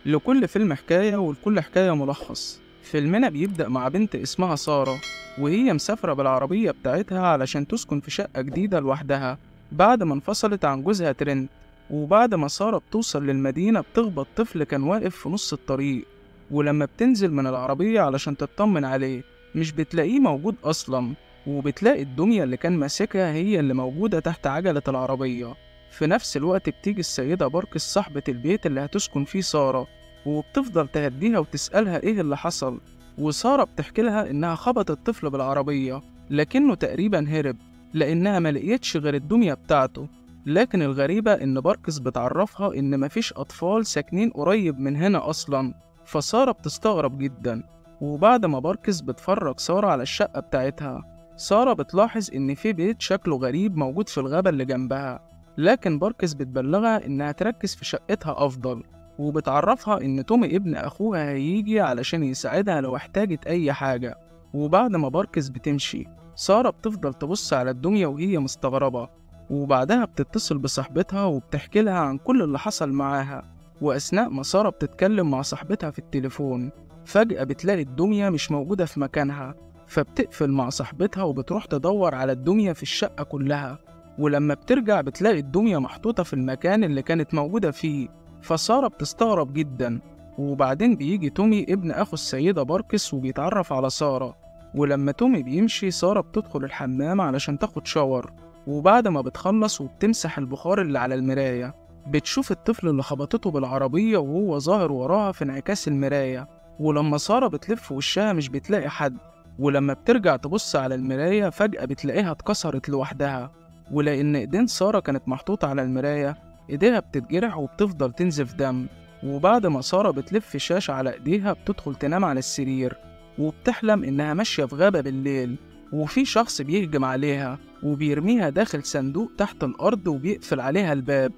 لكل فيلم حكاية ولكل حكاية ملخص. فيلمنا بيبدأ مع بنت اسمها سارة، وهي مسافرة بالعربية بتاعتها علشان تسكن في شقة جديدة لوحدها بعد ما انفصلت عن جوزها ترند. وبعد ما سارة بتوصل للمدينة بتخبط طفل كان واقف في نص الطريق، ولما بتنزل من العربية علشان تطمن عليه مش بتلاقيه موجود أصلا، وبتلاقي الدمية اللي كان ماسكها هي اللي موجودة تحت عجلة العربية. في نفس الوقت بتيجي السيدة باركس صاحبة البيت اللي هتسكن فيه سارة، وبتفضل تهديها وتسألها ايه اللي حصل. وسارة بتحكي لها انها خبطت الطفل بالعربية لكنه تقريبا هرب، لانها ملقيتش غير الدمية بتاعته. لكن الغريبة ان باركس بتعرفها ان مفيش اطفال ساكنين قريب من هنا اصلا، فسارة بتستغرب جدا. وبعد ما باركس بتفرج سارة على الشقة بتاعتها، سارة بتلاحظ ان في بيت شكله غريب موجود في الغابة اللي جنبها، لكن باركس بتبلغها انها تركز في شقتها افضل، وبتعرفها ان تومي ابن اخوها هيجي علشان يساعدها لو احتاجت اي حاجة. وبعد ما باركس بتمشي، سارة بتفضل تبص على الدمية وهي مستغربة، وبعدها بتتصل بصاحبتها وبتحكي لها عن كل اللي حصل معاها. واثناء ما سارة بتتكلم مع صاحبتها في التليفون، فجأة بتلاقي الدمية مش موجودة في مكانها، فبتقفل مع صاحبتها وبتروح تدور على الدمية في الشقة كلها. ولما بترجع بتلاقي الدمية محطوطة في المكان اللي كانت موجودة فيه، فسارة بتستغرب جدا. وبعدين بيجي تومي ابن أخو السيدة باركس وبيتعرف على سارة. ولما تومي بيمشي، سارة بتدخل الحمام علشان تاخد شاور، وبعد ما بتخلص وبتمسح البخار اللي على المراية، بتشوف الطفل اللي خبطته بالعربية وهو ظاهر وراها في انعكاس المراية. ولما سارة بتلف وشها مش بتلاقي حد، ولما بترجع تبص على المراية فجأة بتلاقيها اتكسرت لوحدها. ولأن إيدين سارة كانت محطوطة على المراية، إيديها بتتجرح وبتفضل تنزف دم. وبعد ما سارة بتلف شاش على إيديها بتدخل تنام على السرير، وبتحلم إنها ماشية في غابة بالليل، وفي شخص بيهجم عليها وبيرميها داخل صندوق تحت الأرض وبيقفل عليها الباب.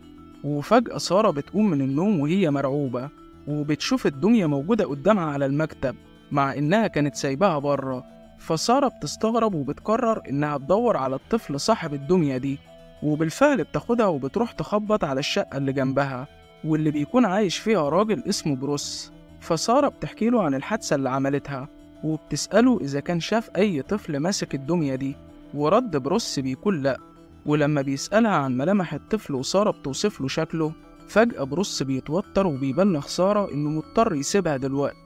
وفجأة سارة بتقوم من النوم وهي مرعوبة، وبتشوف الدمية موجودة قدامها على المكتب مع إنها كانت سايباها بره. فسارة بتستغرب وبتقرر إنها تدور على الطفل صاحب الدمية دي، وبالفعل بتاخدها وبتروح تخبط على الشقة اللي جنبها، واللي بيكون عايش فيها راجل اسمه بروس. فسارة بتحكيله عن الحادثة اللي عملتها، وبتسأله إذا كان شاف أي طفل ماسك الدمية دي، ورد بروس بيكون لأ. ولما بيسألها عن ملامح الطفل وسارة بتوصفله شكله، فجأة بروس بيتوتر وبيبلغ سارة إنه مضطر يسيبها دلوقتي.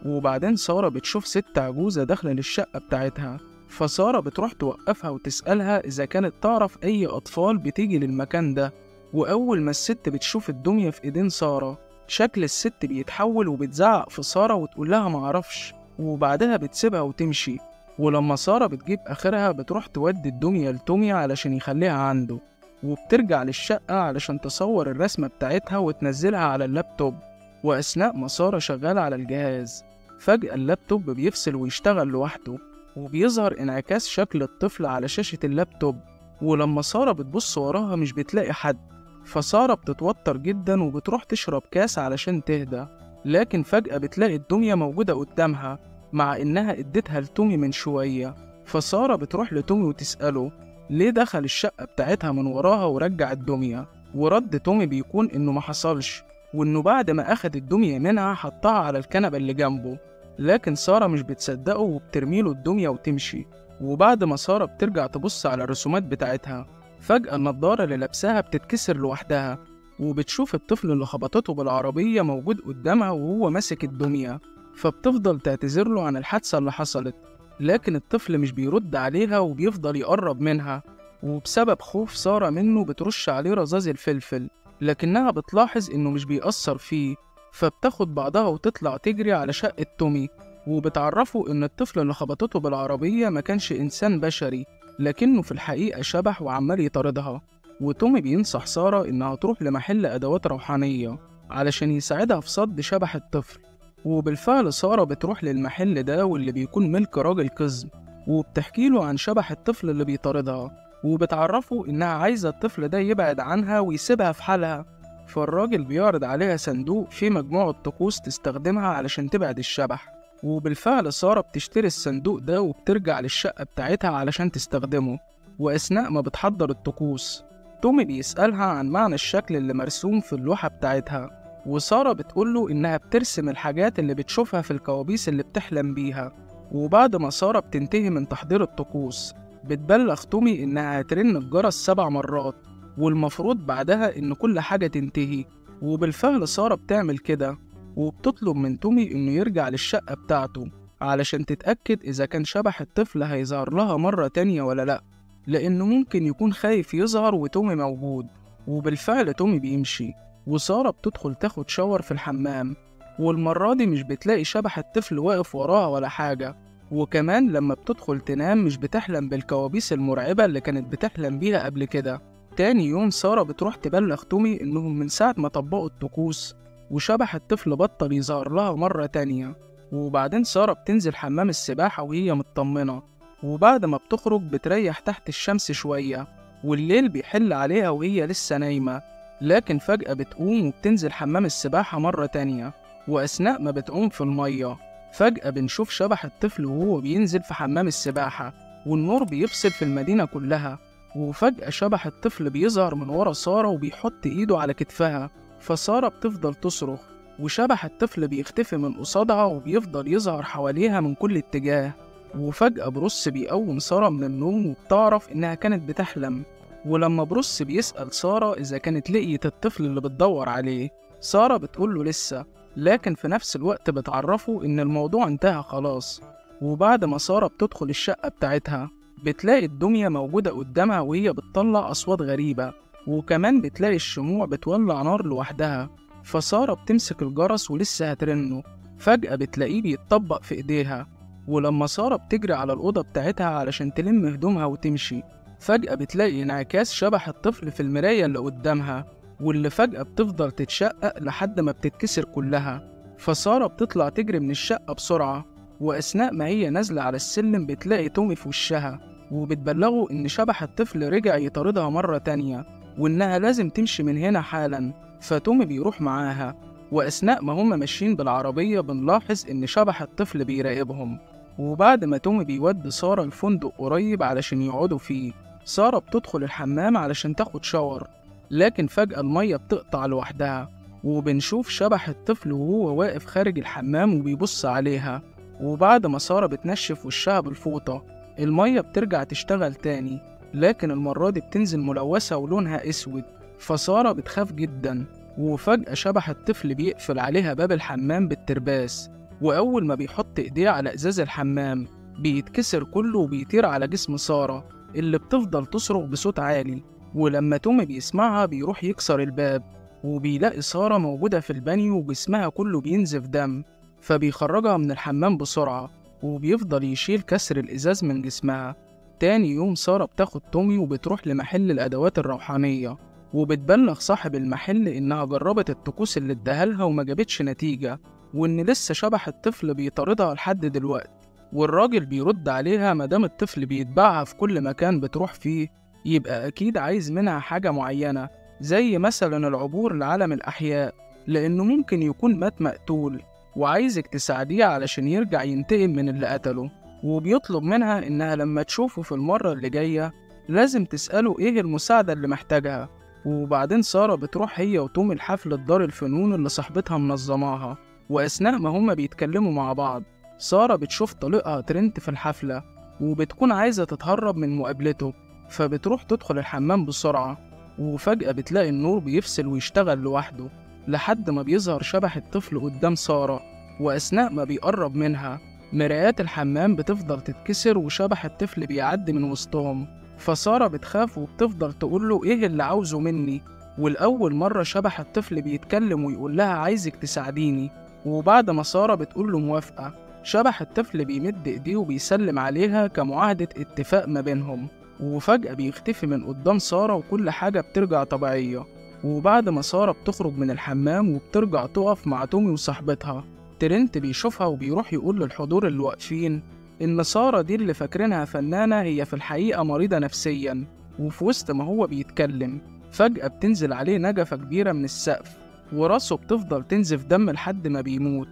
وبعدين سارة بتشوف ست عجوزة داخلة للشقة بتاعتها، فسارة بتروح توقفها وتسألها إذا كانت تعرف أي أطفال بتيجي للمكان ده. وأول ما الست بتشوف الدمية في إيدين سارة، شكل الست بيتحول وبتزعق في سارة وتقولها معرفش، وبعدها بتسيبها وتمشي. ولما سارة بتجيب آخرها بتروح تودي الدمية لتومي علشان يخليها عنده، وبترجع للشقة علشان تصور الرسمة بتاعتها وتنزلها على اللابتوب. وأثناء ما سارة شغالة على الجهاز، فجأة اللابتوب بيفصل ويشتغل لوحده، وبيظهر انعكاس شكل الطفل على شاشة اللابتوب. ولما سارة بتبص وراها مش بتلاقي حد، فسارة بتتوتر جدا وبتروح تشرب كاس علشان تهدى. لكن فجأة بتلاقي الدمية موجودة قدامها مع إنها اديتها لتومي من شوية. فسارة بتروح لتومي وتسأله ليه دخل الشقة بتاعتها من وراها ورجع الدمية، ورد تومي بيكون إنه محصلش، وإنه بعد ما أخد الدمية منها حطها على الكنبة اللي جنبه. لكن سارة مش بتصدقه وبترميله الدمية وتمشي. وبعد ما سارة بترجع تبص على الرسومات بتاعتها، فجأة النضارة اللي لابساها بتتكسر لوحدها، وبتشوف الطفل اللي خبطته بالعربية موجود قدامها وهو ماسك الدمية. فبتفضل تعتذر له عن الحادثة اللي حصلت، لكن الطفل مش بيرد عليها وبيفضل يقرب منها. وبسبب خوف سارة منه بترش عليه رذاذ الفلفل، لكنها بتلاحظ إنه مش بيأثر فيه. فبتاخد بعضها وتطلع تجري على شقة تومي، وبتعرفه إن الطفل اللي خبطته بالعربية ما كانش إنسان بشري، لكنه في الحقيقة شبح وعمال يطاردها. وتومي بينصح سارة إنها تروح لمحل أدوات روحانية علشان يساعدها في صد شبح الطفل. وبالفعل سارة بتروح للمحل ده واللي بيكون ملك راجل قزم، وبتحكيله عن شبح الطفل اللي بيطاردها، وبتعرفه إنها عايزة الطفل ده يبعد عنها ويسيبها في حالها. فالراجل بيعرض عليها صندوق فيه مجموعة طقوس تستخدمها علشان تبعد الشبح. وبالفعل سارة بتشتري الصندوق ده وبترجع للشقة بتاعتها علشان تستخدمه. وأثناء ما بتحضر الطقوس، تومي بيسألها عن معنى الشكل اللي مرسوم في اللوحة بتاعتها، وسارة بتقوله إنها بترسم الحاجات اللي بتشوفها في الكوابيس اللي بتحلم بيها. وبعد ما سارة بتنتهي من تحضير الطقوس، بتبلغ تومي إنها هترن الجرس 7 مرات، والمفروض بعدها إن كل حاجة تنتهي. وبالفعل سارة بتعمل كده، وبتطلب من تومي إنه يرجع للشقة بتاعته علشان تتأكد إذا كان شبح الطفل هيظهر لها مرة تانية ولا لأ، لأنه ممكن يكون خايف يظهر وتومي موجود. وبالفعل تومي بيمشي، وسارة بتدخل تاخد شاور في الحمام، والمرة دي مش بتلاقي شبح الطفل واقف وراها ولا حاجة. وكمان لما بتدخل تنام مش بتحلم بالكوابيس المرعبة اللي كانت بتحلم بيها قبل كده. تاني يوم سارة بتروح تبلغ تومي إنهم من ساعة ما طبقوا الطقوس وشبح الطفل بطل يظهر لها مرة تانية. وبعدين سارة بتنزل حمام السباحة وهي مطمنة، وبعد ما بتخرج بتريح تحت الشمس شوية، والليل بيحل عليها وهي لسه نايمة. لكن فجأة بتقوم وبتنزل حمام السباحة مرة تانية، وأثناء ما بتقوم في المية فجأة بنشوف شبح الطفل وهو بينزل في حمام السباحة، والنور بيفصل في المدينة كلها. وفجأة شبح الطفل بيظهر من ورا سارة وبيحط إيده على كتفها، فسارة بتفضل تصرخ، وشبح الطفل بيختفي من قصادها وبيفضل يظهر حواليها من كل اتجاه. وفجأة بروس بيقوم سارة من النوم وبتعرف إنها كانت بتحلم. ولما بروس بيسأل سارة إذا كانت لقيت الطفل اللي بتدور عليه، سارة بتقوله لسه، لكن في نفس الوقت بتعرفه إن الموضوع انتهى خلاص. وبعد ما سارة بتدخل الشقة بتاعتها، بتلاقي الدمية موجودة قدامها وهي بتطلع أصوات غريبة، وكمان بتلاقي الشموع بتولع نار لوحدها. فسارة بتمسك الجرس ولسه هترنه، فجأة بتلاقيه بيتطبق في إيديها. ولما سارة بتجري على الأوضة بتاعتها علشان تلم هدومها وتمشي، فجأة بتلاقي انعكاس شبح الطفل في المراية اللي قدامها، واللي فجأة بتفضل تتشقق لحد ما بتتكسر كلها. فسارة بتطلع تجري من الشقة بسرعة، وأثناء ما هي نازلة على السلم بتلاقي تومي في وشها، وبتبلغه إن شبح الطفل رجع يطاردها مرة تانية، وإنها لازم تمشي من هنا حالا. فتومي بيروح معاها، وأثناء ما هما ماشيين بالعربية بنلاحظ إن شبح الطفل بيراقبهم. وبعد ما تومي بيودي سارة الفندق قريب علشان يقعدوا فيه، سارة بتدخل الحمام علشان تاخد شاور، لكن فجأة المية بتقطع لوحدها، وبنشوف شبح الطفل وهو واقف خارج الحمام وبيبص عليها. وبعد ما سارة بتنشف وشها بالفوطة، المية بترجع تشتغل تاني، لكن المرة دي بتنزل ملوثة ولونها أسود. فسارة بتخاف جدا، وفجأة شبح الطفل بيقفل عليها باب الحمام بالترباس، وأول ما بيحط إيديه على إزاز الحمام بيتكسر كله وبيطير على جسم سارة اللي بتفضل تصرخ بصوت عالي. ولما تومي بيسمعها بيروح يكسر الباب، وبيلاقي سارة موجودة في البانيو وجسمها كله بينزف دم، فبيخرجها من الحمام بسرعة، وبيفضل يشيل كسر الإزاز من جسمها. تاني يوم سارة بتاخد تومي وبتروح لمحل الأدوات الروحانية، وبتبلغ صاحب المحل إنها جربت الطقوس اللي اداهالها وما جابتش نتيجة، وإن لسه شبح الطفل بيطاردها لحد دلوقتي. والراجل بيرد عليها مادام الطفل بيتبعها في كل مكان بتروح فيه، يبقى أكيد عايز منها حاجة معينة، زي مثلا العبور لعالم الأحياء، لأنه ممكن يكون مات مقتول وعايزك تساعديه علشان يرجع ينتقم من اللي قتله. وبيطلب منها إنها لما تشوفه في المرة اللي جاية لازم تسأله إيه المساعدة اللي محتاجها. وبعدين سارة بتروح هي وتومي لحفلة دار الفنون اللي صاحبتها منظماها، وأثناء ما هما بيتكلموا مع بعض سارة بتشوف طليقها ترنت في الحفلة، وبتكون عايزة تتهرب من مقابلته، فبتروح تدخل الحمام بسرعة، وفجأة بتلاقي النور بيفصل ويشتغل لوحده لحد ما بيظهر شبح الطفل قدام سارة. وأثناء ما بيقرب منها مرايات الحمام بتفضل تتكسر وشبح الطفل بيعدي من وسطهم. فسارة بتخاف وبتفضل تقوله إيه اللي عاوزه مني، والأول مرة شبح الطفل بيتكلم ويقول لها عايزك تساعديني. وبعد ما سارة بتقوله موافقة، شبح الطفل بيمد إيديه وبيسلم عليها كمعاهدة اتفاق ما بينهم، وفجأة بيختفي من قدام سارة وكل حاجة بترجع طبيعية. وبعد ما سارة بتخرج من الحمام وبترجع تقف مع تومي وصاحبتها، ترنت بيشوفها وبيروح يقول للحضور اللي واقفين إن سارة دي اللي فاكرينها فنانة هي في الحقيقة مريضة نفسيا. وفي وسط ما هو بيتكلم فجأة بتنزل عليه نجفة كبيرة من السقف، وراسه بتفضل تنزف دم لحد ما بيموت.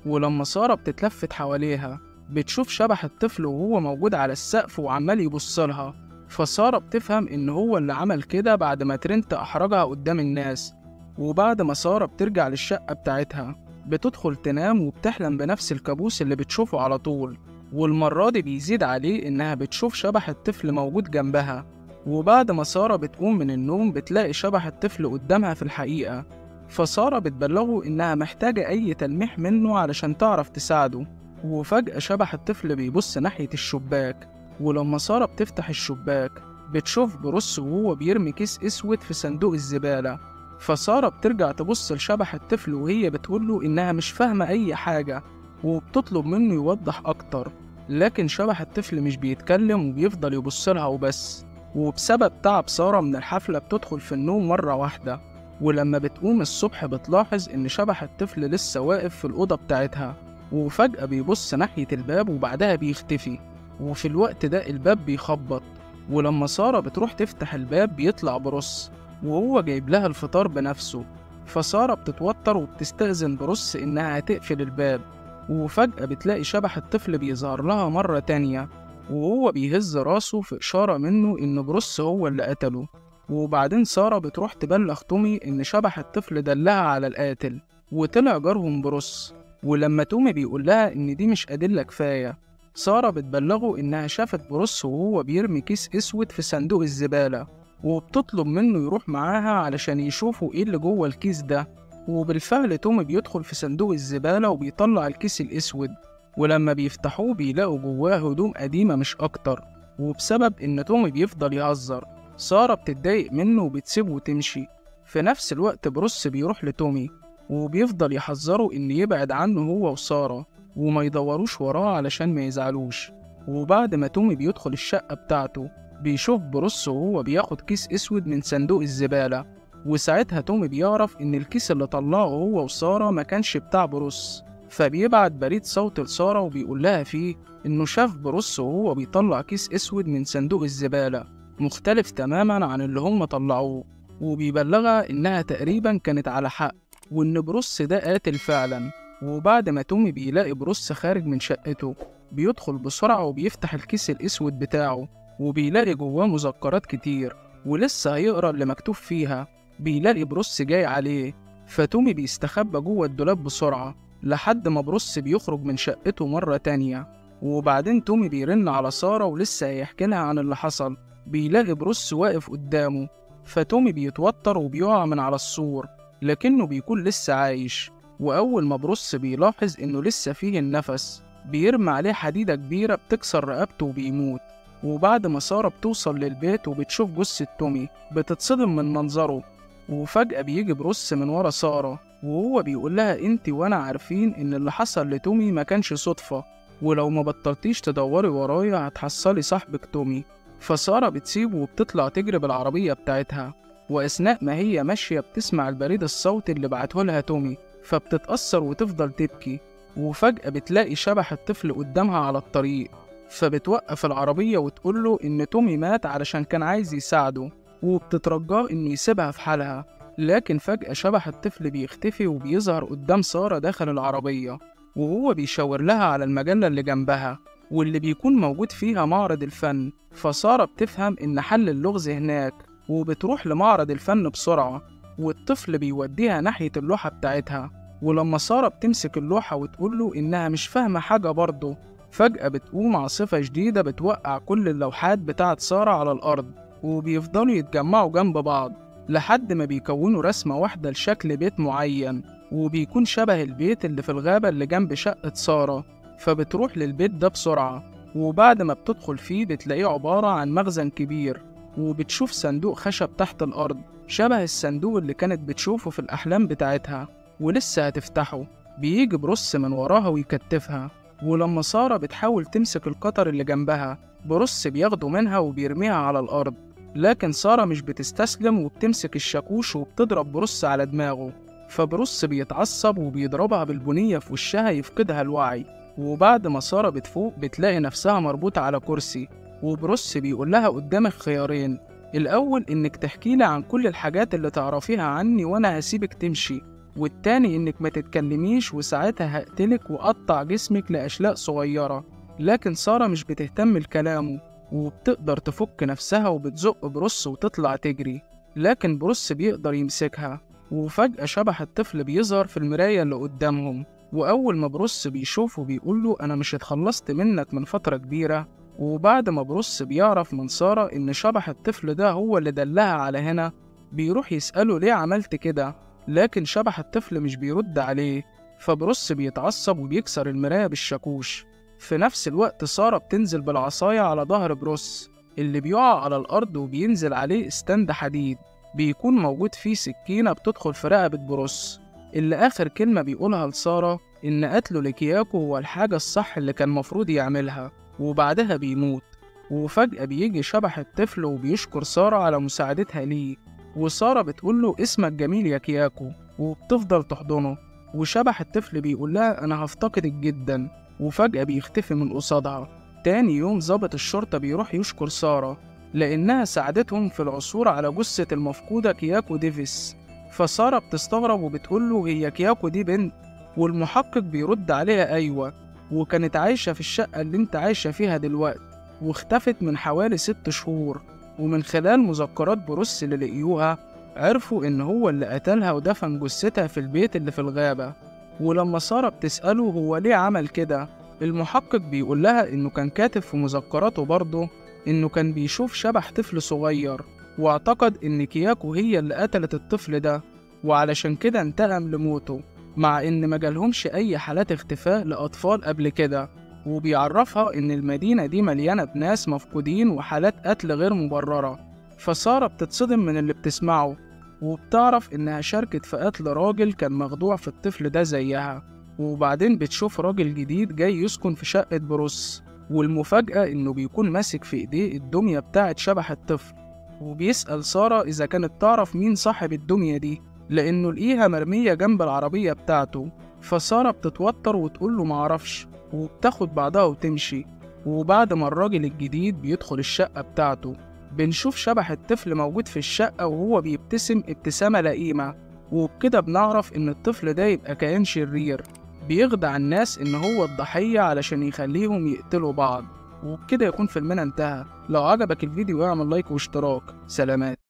ولما سارة بتتلفت حواليها بتشوف شبح الطفل وهو موجود على السقف وعمال يبصلها، فسارة بتفهم إن هو اللي عمل كده بعد ما ترنت أحرجها قدام الناس. وبعد ما سارة بترجع للشقة بتاعتها بتدخل تنام وبتحلم بنفس الكابوس اللي بتشوفه على طول، والمرة دي بيزيد عليه إنها بتشوف شبح الطفل موجود جنبها. وبعد ما سارة بتقوم من النوم بتلاقي شبح الطفل قدامها في الحقيقة، فسارة بتبلغه إنها محتاجة أي تلميح منه علشان تعرف تساعده. وفجأة شبح الطفل بيبص ناحية الشباك، ولما سارة بتفتح الشباك بتشوف بروس وهو بيرمي كيس أسود في صندوق الزبالة. فسارة بترجع تبص لشبح الطفل وهي بتقوله إنها مش فاهمة أي حاجة، وبتطلب منه يوضح أكتر، لكن شبح الطفل مش بيتكلم وبيفضل يبصلها وبس. وبسبب تعب سارة من الحفلة بتدخل في النوم مرة واحدة، ولما بتقوم الصبح بتلاحظ إن شبح الطفل لسه واقف في الأوضة بتاعتها، وفجأة بيبص ناحية الباب وبعدها بيختفي. وفي الوقت ده الباب بيخبط، ولما سارة بتروح تفتح الباب بيطلع بروس وهو جايب لها الفطار بنفسه. فسارة بتتوتر وبتستأذن بروس إنها هتقفل الباب، وفجأة بتلاقي شبح الطفل بيظهر لها مرة تانية وهو بيهز راسه في إشارة منه إن بروس هو اللي قتله. وبعدين سارة بتروح تبلغ تومي إن شبح الطفل دلها على القاتل وطلع جارهم بروس. ولما تومي بيقول لها إن دي مش أدلة كفاية، سارة بتبلغه إنها شافت بروس وهو بيرمي كيس أسود في صندوق الزبالة، وبتطلب منه يروح معاها علشان يشوفوا إيه اللي جوه الكيس ده. وبالفعل تومي بيدخل في صندوق الزبالة وبيطلع الكيس الأسود، ولما بيفتحوه بيلاقوا جواه هدوم قديمة مش أكتر. وبسبب إن تومي بيفضل يهزر، سارة بتتضايق منه وبتسيبه وتمشي. في نفس الوقت بروس بيروح لتومي وبيفضل يحذره إن يبعد عنه هو وسارة وما يدوروش وراه علشان ما يزعلوش. وبعد ما تومي بيدخل الشقة بتاعته بيشوف بروس وهو بياخد كيس أسود من صندوق الزبالة، وساعتها تومي بيعرف إن الكيس اللي طلعه هو وسارة ما كانش بتاع بروس. فبيبعت بريد صوت لسارة وبيقول لها فيه إنه شاف بروس وهو بيطلع كيس أسود من صندوق الزبالة مختلف تماما عن اللي هم طلعوه، وبيبلغها إنها تقريبا كانت على حق وإن بروس ده قاتل فعلا. وبعد ما تومي بيلاقي بروس خارج من شقته بيدخل بسرعة وبيفتح الكيس الأسود بتاعه، وبيلاقي جواه مذكرات كتير ولسه هيقرأ اللي مكتوب فيها. بيلاقي بروس جاي عليه، فتومي بيستخبى جوه الدولاب بسرعة لحد ما بروس بيخرج من شقته مرة تانية. وبعدين تومي بيرن على سارة ولسه هيحكي لها عن اللي حصل، بيلاقي بروس واقف قدامه. فتومي بيتوتر وبيقع من على السور لكنه بيكون لسه عايش. وأول ما بروس بيلاحظ إنه لسه فيه النفس بيرمي عليه حديدة كبيرة بتكسر رقبته وبيموت. وبعد ما سارة بتوصل للبيت وبتشوف جثة تومي بتتصدم من منظره، وفجأة بيجي بروس من ورا سارة وهو بيقول لها انت وانا عارفين ان اللي حصل لتومي ما كانش صدفة، ولو ما بطلتيش تدوري ورايا هتحصلي صاحبك تومي. فسارة بتسيبه وبتطلع تجري بالعربية بتاعتها، وأثناء ما هي ماشية بتسمع البريد الصوتي اللي بعته لها تومي، فبتتأثر وتفضل تبكي. وفجأة بتلاقي شبح الطفل قدامها على الطريق، فبتوقف العربية وتقوله إن تومي مات علشان كان عايز يساعده، وبتترجاه إنه يسيبها في حالها. لكن فجأة شبح الطفل بيختفي وبيظهر قدام سارة داخل العربية، وهو بيشاور لها على المجلة اللي جنبها واللي بيكون موجود فيها معرض الفن. فسارة بتفهم إن حل اللغز هناك وبتروح لمعرض الفن بسرعة، والطفل بيوديها ناحية اللوحة بتاعتها. ولما سارة بتمسك اللوحة وتقوله إنها مش فاهمة حاجة برضه، فجأة بتقوم عاصفة شديدة بتوقع كل اللوحات بتاعت سارة على الأرض، وبيفضلوا يتجمعوا جنب بعض لحد ما بيكونوا رسمة واحدة لشكل بيت معين، وبيكون شبه البيت اللي في الغابة اللي جنب شقة سارة. فبتروح للبيت ده بسرعة، وبعد ما بتدخل فيه بتلاقيه عبارة عن مخزن كبير، وبتشوف صندوق خشب تحت الأرض شبه الصندوق اللي كانت بتشوفه في الأحلام بتاعتها، ولسه هتفتحه بيجي بروس من وراها ويكتفها. ولما سارة بتحاول تمسك القطر اللي جنبها بروس بياخده منها وبيرميها على الأرض، لكن سارة مش بتستسلم وبتمسك الشاكوش وبتضرب بروس على دماغه. فبروس بيتعصب وبيضربها بالبنية في وشها يفقدها الوعي. وبعد ما سارة بتفوق بتلاقي نفسها مربوطة على كرسي، وبروس بيقول لها قدامك خيارين، الأول إنك تحكي لي عن كل الحاجات اللي تعرفيها عني وأنا هسيبك تمشي، والتاني إنك ما تتكلميش وساعتها هقتلك وأقطع جسمك لأشلاء صغيرة. لكن سارة مش بتهتم لكلامه وبتقدر تفك نفسها وبتزق بروس وتطلع تجري، لكن بروس بيقدر يمسكها وفجأة شبح الطفل بيظهر في المراية اللي قدامهم، وأول ما بروس بيشوفه بيقوله أنا مش اتخلصت منك من فترة كبيرة. وبعد ما بروس بيعرف من سارة إن شبح الطفل ده هو اللي دلها على هنا، بيروح يسأله ليه عملت كده، لكن شبح الطفل مش بيرد عليه. فبروس بيتعصب وبيكسر المراية بالشاكوش. في نفس الوقت سارة بتنزل بالعصاية على ظهر بروس اللي بيقع على الأرض، وبينزل عليه استند حديد بيكون موجود فيه سكينة بتدخل في رقبة بروس، اللي آخر كلمة بيقولها لسارة إن قتله لكياكو هو الحاجة الصح اللي كان مفروض يعملها، وبعدها بيموت. وفجأة بيجي شبح الطفل وبيشكر سارة على مساعدتها ليه، وسارة بتقوله اسمك جميل يا كياكو، وبتفضل تحضنه. وشبح الطفل بيقولها أنا هفتقدك جدا، وفجأة بيختفي من قصادها. تاني يوم ضابط الشرطة بيروح يشكر سارة لأنها ساعدتهم في العثور على جثة المفقودة كياكو ديفيس. فسارة بتستغرب وبتقوله هي كياكو دي بنت؟ والمحقق بيرد عليها أيوة، وكانت عايشة في الشقة اللي انت عايشة فيها دلوقتي، واختفت من حوالي 6 شهور. ومن خلال مذكرات بروس اللي لقيوها عرفوا إن هو اللي قتلها ودفن جثتها في البيت اللي في الغابة. ولما سارة بتسأله هو ليه عمل كده، المحقق بيقول لها إنه كان كاتب في مذكراته برضه إنه كان بيشوف شبح طفل صغير، واعتقد إن كياكو هي اللي قتلت الطفل ده، وعلشان كده انتقم لموته، مع إن مجالهمش أي حالات اختفاء لأطفال قبل كده. وبيعرفها إن المدينة دي مليانة بناس مفقودين وحالات قتل غير مبررة. فسارة بتتصدم من اللي بتسمعه، وبتعرف إنها شاركت في قتل راجل كان مخدوع في الطفل ده زيها. وبعدين بتشوف راجل جديد جاي يسكن في شقة بروس، والمفاجأة إنه بيكون ماسك في إيديه الدمية بتاعت شبح الطفل، وبيسأل سارة إذا كانت تعرف مين صاحب الدمية دي لأنه لقيها مرمية جنب العربية بتاعته. فسارة بتتوتر وتقوله معرفش، وبتاخد بعضها وتمشي. وبعد ما الراجل الجديد بيدخل الشقة بتاعته بنشوف شبح الطفل موجود في الشقة وهو بيبتسم ابتسامة لئيمة، وبكده بنعرف إن الطفل ده يبقى كائن شرير بيخدع الناس إن هو الضحية علشان يخليهم يقتلوا بعض. وبكده يكون فيلمنا انتهى. لو عجبك الفيديو اعمل لايك واشتراك. سلامات.